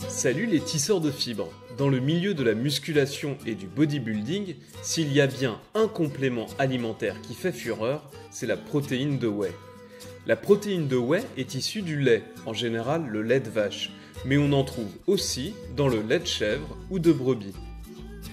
Salut les tisseurs de fibres. Dans le milieu de la musculation et du bodybuilding, s'il y a bien un complément alimentaire qui fait fureur, c'est la protéine de whey. La protéine de whey est issue du lait, en général le lait de vache, mais on en trouve aussi dans le lait de chèvre ou de brebis.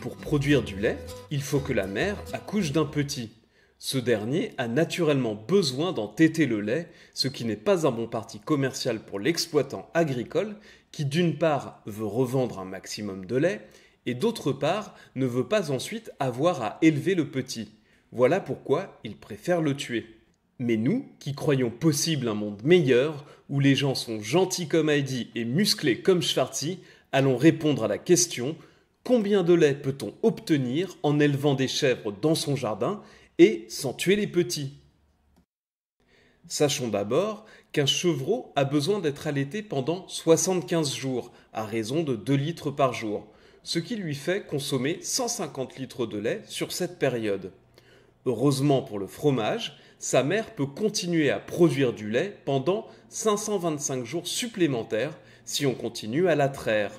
Pour produire du lait, il faut que la mère accouche d'un petit. Ce dernier a naturellement besoin d'en téter le lait, ce qui n'est pas un bon parti commercial pour l'exploitant agricole qui d'une part veut revendre un maximum de lait et d'autre part ne veut pas ensuite avoir à élever le petit. Voilà pourquoi il préfère le tuer. Mais nous, qui croyons possible un monde meilleur, où les gens sont gentils comme Heidi et musclés comme Schwarzy, allons répondre à la question: combien de lait peut-on obtenir en élevant des chèvres dans son jardin et sans tuer les petits? Sachons d'abord qu'un chevreau a besoin d'être allaité pendant 75 jours, à raison de 2 litres par jour, ce qui lui fait consommer 150 litres de lait sur cette période. Heureusement pour le fromage, sa mère peut continuer à produire du lait pendant 525 jours supplémentaires si on continue à la traire.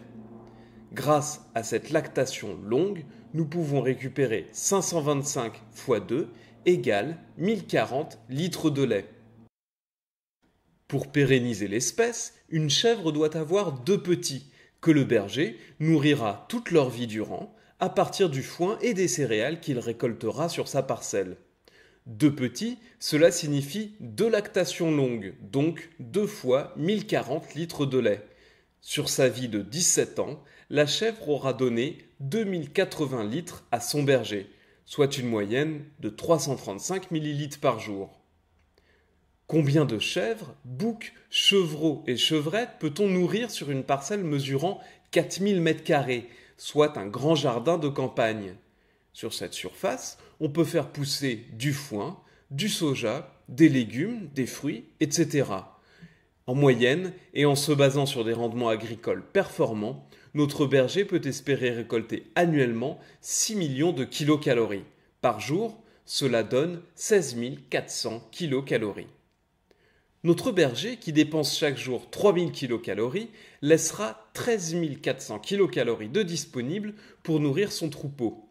Grâce à cette lactation longue, nous pouvons récupérer 525 x 2 égale 1040 litres de lait. Pour pérenniser l'espèce, une chèvre doit avoir 2 petits, que le berger nourrira toute leur vie durant, à partir du foin et des céréales qu'il récoltera sur sa parcelle. 2 petits, cela signifie 2 lactations longues, donc 2 fois 1040 litres de lait. Sur sa vie de 17 ans, la chèvre aura donné 2080 litres à son berger, soit une moyenne de 335 ml par jour. Combien de chèvres, boucs, chevreaux et chevrettes peut-on nourrir sur une parcelle mesurant 4000 m², soit un grand jardin de campagne? Sur cette surface, on peut faire pousser du foin, du soja, des légumes, des fruits, etc. En moyenne, et en se basant sur des rendements agricoles performants, notre berger peut espérer récolter annuellement 6 millions de kilocalories. Par jour, cela donne 16 400 kilocalories. Notre berger, qui dépense chaque jour 3000 kilocalories, laissera 13 400 kilocalories de disponibles pour nourrir son troupeau.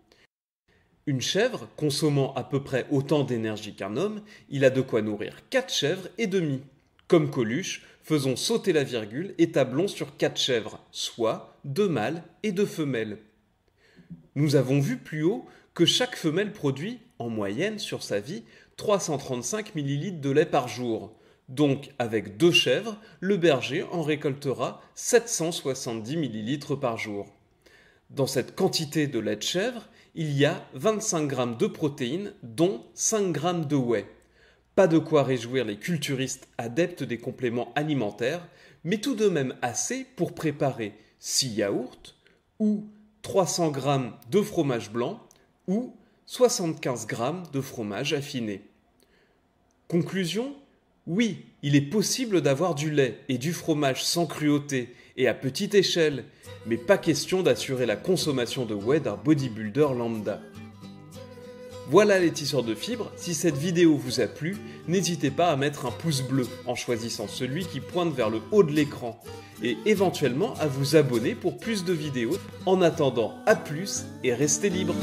Une chèvre, consommant à peu près autant d'énergie qu'un homme, il a de quoi nourrir 4 chèvres et demie. Comme Coluche, faisons sauter la virgule et tablons sur 4 chèvres, soit 2 mâles et 2 femelles. Nous avons vu plus haut que chaque femelle produit, en moyenne sur sa vie, 335 ml de lait par jour. Donc, avec 2 chèvres, le berger en récoltera 770 ml par jour. Dans cette quantité de lait de chèvre, il y a 25 g de protéines, dont 5 g de whey. Pas de quoi réjouir les culturistes adeptes des compléments alimentaires, mais tout de même assez pour préparer 6 yaourts, ou 300 g de fromage blanc, ou 75 g de fromage affiné. Conclusion ? Oui, il est possible d'avoir du lait et du fromage sans cruauté et à petite échelle, mais pas question d'assurer la consommation de whey d'un bodybuilder lambda. Voilà les tisseurs de fibres, si cette vidéo vous a plu, n'hésitez pas à mettre un pouce bleu en choisissant celui qui pointe vers le haut de l'écran et éventuellement à vous abonner pour plus de vidéos. En attendant, à plus et restez libres.